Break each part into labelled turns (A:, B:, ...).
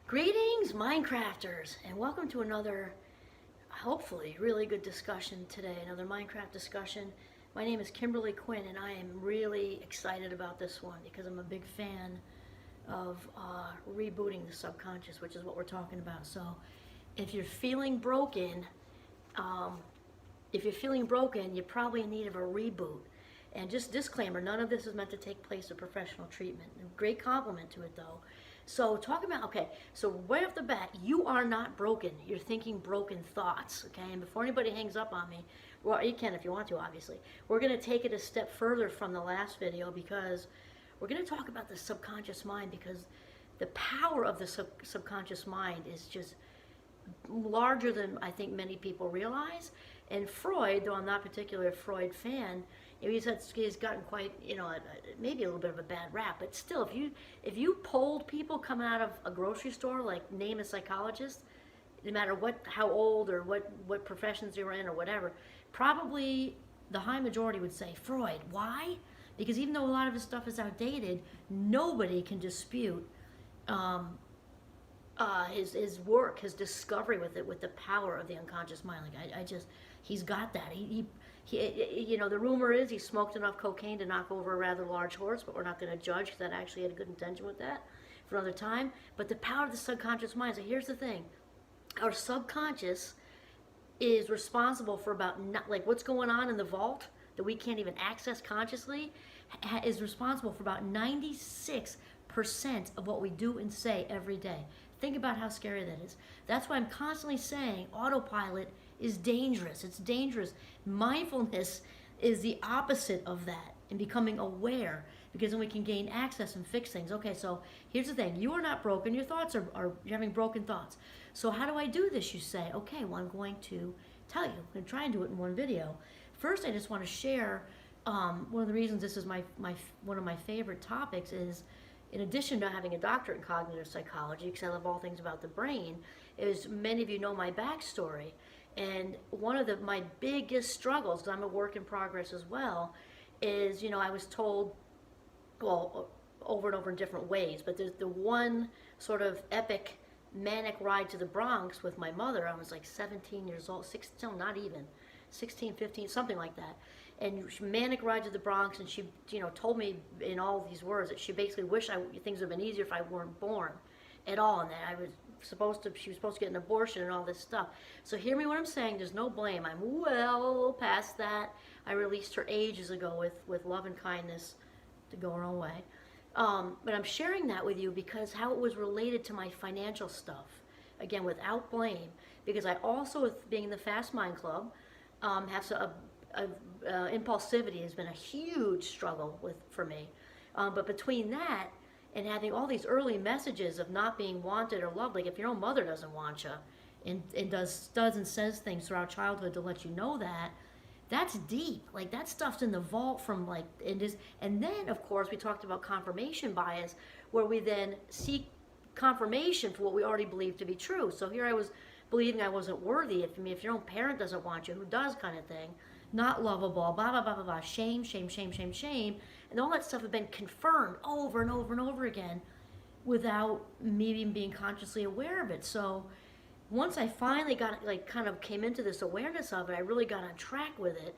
A: Greetings, Minecrafters, and welcome to another, hopefully, really good discussion today. Another Minecraft discussion. My name is Kimberly Quinn, and I am really excited about this one because I'm a big fan of rebooting the subconscious, which is what we're talking about. So, if you're feeling broken, um, you're probably in need of a reboot. And just disclaimer, none of this is meant to take place in professional treatment. Great compliment to it, though. So okay, so right off the bat, you are not broken. You're thinking broken thoughts, okay? And before anybody hangs up on me, well, you can if you want to, obviously. We're going to take it a step further from the last video because we're going to talk about the subconscious mind, because the power of the subconscious mind is just larger than I think many people realize. And Freud, though I'm not particularly a Freud fan, he's gotten quite, maybe a little bit of a bad rap. But still, if you polled people coming out of a grocery store, like name a psychologist, no matter how old or what professions they were in or whatever, probably the high majority would say Freud. Why? Because even though a lot of his stuff is outdated, nobody can dispute his work, his discovery with the power of the unconscious mind. Like he's got that. The rumor is he smoked enough cocaine to knock over a rather large horse, but we're not going to judge because that actually had a good intention with that for another time. But the power of the subconscious mind. So here's the thing: our subconscious is responsible for about like what's going on in the vault that we can't even access consciously, is responsible for about 96% of what we do and say every day. Think about how scary that is. That's why I'm constantly saying autopilot is dangerous. It's dangerous. Mindfulness is the opposite of that, and becoming aware, because then we can gain access and fix things. Okay, so here's the thing. You are not broken. Your thoughts are you're having broken thoughts. So how do I do this? You say, okay, well, I'm going to tell you. I'm going to try and do it in one video. First, I just want to share one of the reasons this is one of my favorite topics is, in addition to having a doctorate in cognitive psychology, because I love all things about the brain, is many of you know my backstory. And one of my biggest struggles, because I'm a work in progress as well, is, I was told, well, over and over in different ways, but there's the one sort of epic manic ride to the Bronx with my mother. I was like 17 years old, not even, 16, 15, something like that. And manic ride to the Bronx, and she, told me in all these words that she basically wished things would have been easier if I weren't born at all, and that she was supposed to get an abortion and all this stuff. So hear me when I'm saying there's no blame. I'm well past that. I released her ages ago with love and kindness to go her own way. But I'm sharing that with you because how it was related to my financial stuff. Again, without blame, because I also, with being in the Fast Mind Club, have impulsivity has been a huge struggle for me. But between that and having all these early messages of not being wanted or loved, like if your own mother doesn't want you and does and says things throughout childhood to let you know that, that's deep. Like that stuff's in the vault from and then of course we talked about confirmation bias, where we then seek confirmation for what we already believe to be true. So here I was believing I wasn't worthy. If your own parent doesn't want you, who does, kind of thing, not lovable, blah, blah, blah, blah, blah, shame, shame, shame, shame, shame. And all that stuff had been confirmed over and over and over again without me even being consciously aware of it. So once I finally kind of came into this awareness of it, I really got on track with it.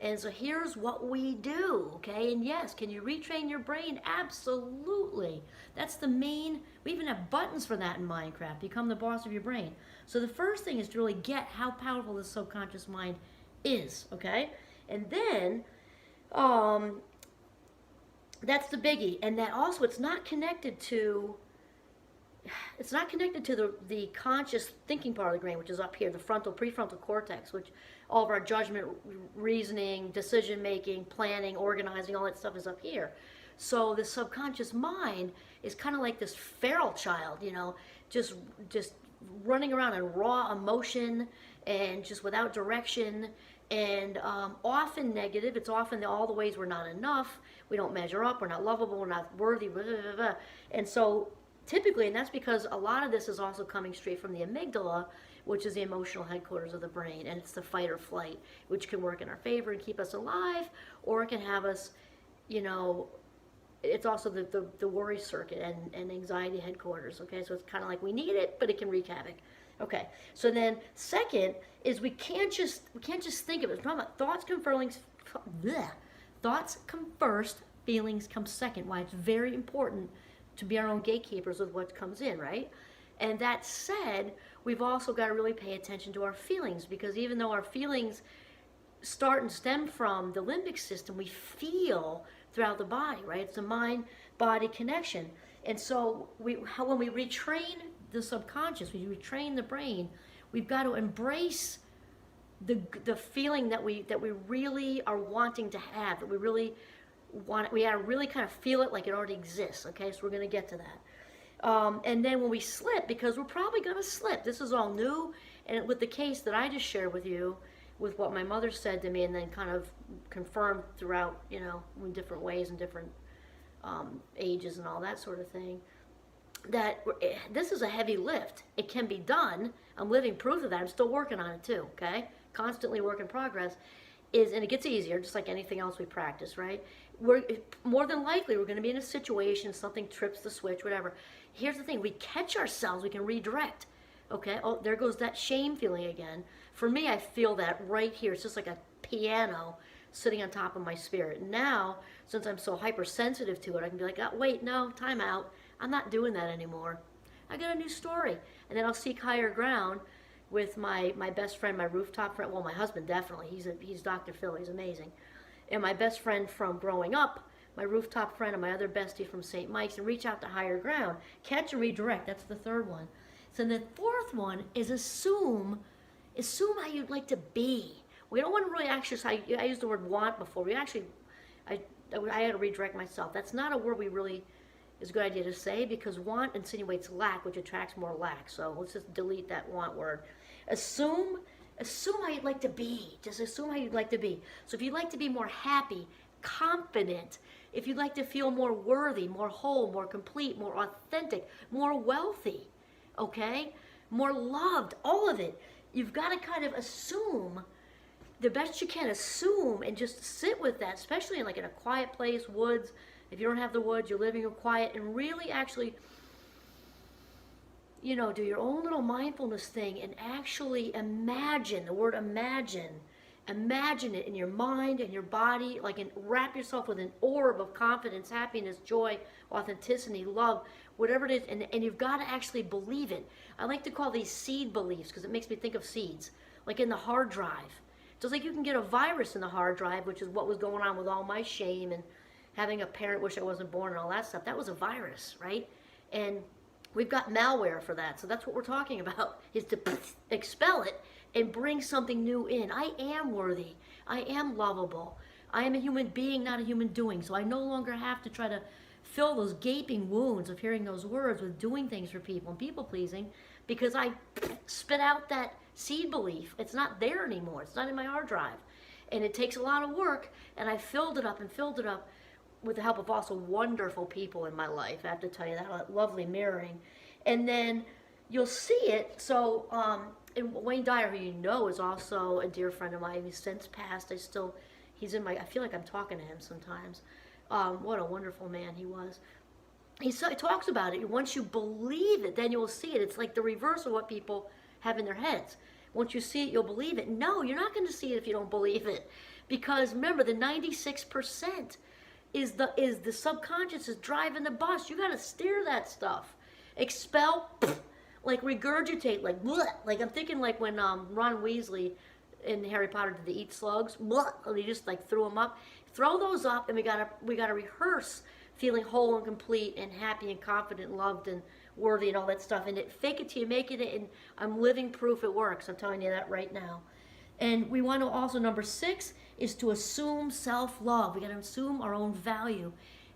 A: And so here's what we do, okay? And yes, can you retrain your brain? Absolutely. That's the main, we even have buttons for that in Minecraft. Become the boss of your brain. So the first thing is to really get how powerful the subconscious mind is, okay? And then, that's the biggie. And that also, it's not connected to the conscious thinking part of the brain, which is up here, the prefrontal cortex, which all of our judgment, reasoning, decision making, planning, organizing, all that stuff is up here. So the subconscious mind is kind of like this feral child, just running around in raw emotion and just without direction, and often negative. It's often all the ways we're not enough, we don't measure up, we're not lovable, we're not worthy, blah, blah, blah, blah. And so typically, and that's because a lot of this is also coming straight from the amygdala, which is the emotional headquarters of the brain, and it's the fight or flight, which can work in our favor and keep us alive, or it can have us, it's also the worry circuit and anxiety headquarters. Okay, so it's kind of like we need it, but it can wreak havoc. Okay, so then second is we can't just think of it. We're talking about thoughts come first, bleh. Thoughts come first, feelings come second. Why it's very important to be our own gatekeepers with what comes in, right? And that said, we've also got to really pay attention to our feelings, because even though our feelings start and stem from the limbic system, we feel throughout the body, right? It's a mind-body connection. And so when we retrain the subconscious, we retrain the brain, we've got to embrace the feeling that we really are wanting to have, that we really want. We got to really kind of feel it like it already exists. Okay, so we're going to get to that. And then when we slip, because we're probably going to slip, this is all new, and with the case that I just shared with you, with what my mother said to me, and then kind of confirmed throughout, in different ways and different ages and all that sort of thing, that this is a heavy lift. It can be done. I'm living proof of that. I'm still working on it too, okay? Constantly work in progress. And it gets easier, just like anything else we practice, right? More than likely, we're going to be in a situation, something trips the switch, whatever. Here's the thing. We catch ourselves. We can redirect, okay? Oh, there goes that shame feeling again. For me, I feel that right here. It's just like a piano sitting on top of my spirit. Now, since I'm so hypersensitive to it, I can be like, oh, wait, no, time out. I'm not doing that anymore. I got a new story. And then I'll seek higher ground with my best friend, my rooftop friend. Well, my husband, definitely. He's Dr. Phil. He's amazing. And my best friend from growing up, my rooftop friend, and my other bestie from St. Mike's, and reach out to higher ground. Catch and redirect. That's the third one. So the fourth one is assume how you'd like to be. We don't want to really actually, I used the word want before. I had to redirect myself. That's not a word we really, is a good idea to say, because want insinuates lack, which attracts more lack. So let's just delete that want word. Assume how you'd like to be. Just assume how you'd like to be. So if you'd like to be more happy, confident, if you'd like to feel more worthy, more whole, more complete, more authentic, more wealthy, okay, more loved, all of it, you've got to kind of assume the best you can, assume, and just sit with that, especially in a quiet place, woods. If you don't have the woods, you're living in quiet, and really actually, do your own little mindfulness thing and actually imagine, the word imagine it in your mind and your body, and wrap yourself with an orb of confidence, happiness, joy, authenticity, love, whatever it is, and you've got to actually believe it. I like to call these seed beliefs because it makes me think of seeds, like in the hard drive. Just like you can get a virus in the hard drive, which is what was going on with all my shame and having a parent wish I wasn't born and all that stuff. That was a virus, right? And we've got malware for that. So that's what we're talking about, is to expel it and bring something new in. I am worthy. I am lovable. I am a human being, not a human doing. So I no longer have to try to fill those gaping wounds of hearing those words with doing things for people and people pleasing, because I spit out that seed belief. It's not there anymore. It's not in my hard drive. And it takes a lot of work, and I filled it up with the help of also wonderful people in my life. I have to tell you that, lovely mirroring. And then you'll see it. So, and Wayne Dyer, who you know is also a dear friend of mine, he's since passed. I feel like I'm talking to him sometimes. What a wonderful man he was. He talks about it. Once you believe it, then you will see it. It's like the reverse of what people have in their heads. Once you see it, you'll believe it. No, you're not going to see it if you don't believe it. Because remember, the 96% is the subconscious is driving the bus. You got to steer that stuff. Expel, regurgitate, bleh. I'm thinking when Ron Weasley in Harry Potter did the eat slugs, bleh, and he just threw them up. Throw those up, and we gotta rehearse feeling whole and complete and happy and confident and loved and worthy and all that stuff. And fake it till you make it, and I'm living proof it works. I'm telling you that right now. And we want to also, number 6 is to assume self-love. We got to assume our own value.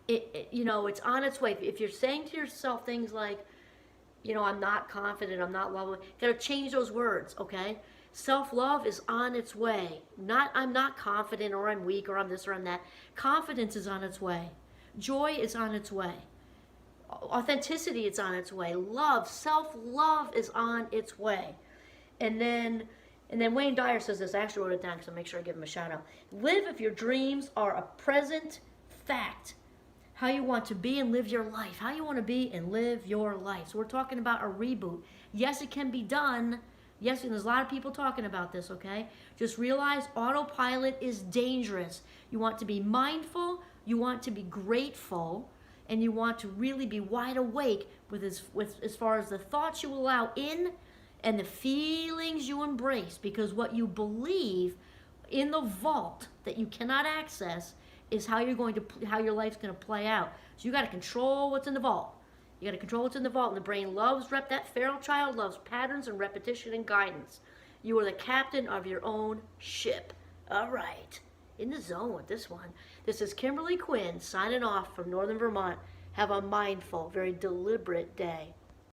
A: It's on its way. If you're saying to yourself things like, I'm not confident, I'm not lovable, got to change those words, okay? Self-love is on its way. I'm not confident, or I'm weak, or I'm this or I'm that. Confidence is on its way. Joy is on its way. Authenticity is on its way. Love, self-love is on its way. And then Wayne Dyer says this. I actually wrote it down because I'll make sure I give him a shout out. Live if your dreams are a present fact. how you want to be and live your life. How you want to be and live your life. So we're talking about a reboot. Yes, it can be done. Yes, and there's a lot of people talking about this, okay? Just realize autopilot is dangerous. You want to be mindful, you want to be grateful, and you want to really be wide awake with as far as the thoughts you allow in and the feelings you embrace, because what you believe in the vault that you cannot access is how your life's going to play out. So you got to control what's in the vault. You got to control what's in the vault. And the brain loves that feral child loves patterns and repetition and guidance. You are the captain of your own ship. All right. In the zone with this one. This is Kimberly Quinn signing off from Northern Vermont. Have a mindful, very deliberate day.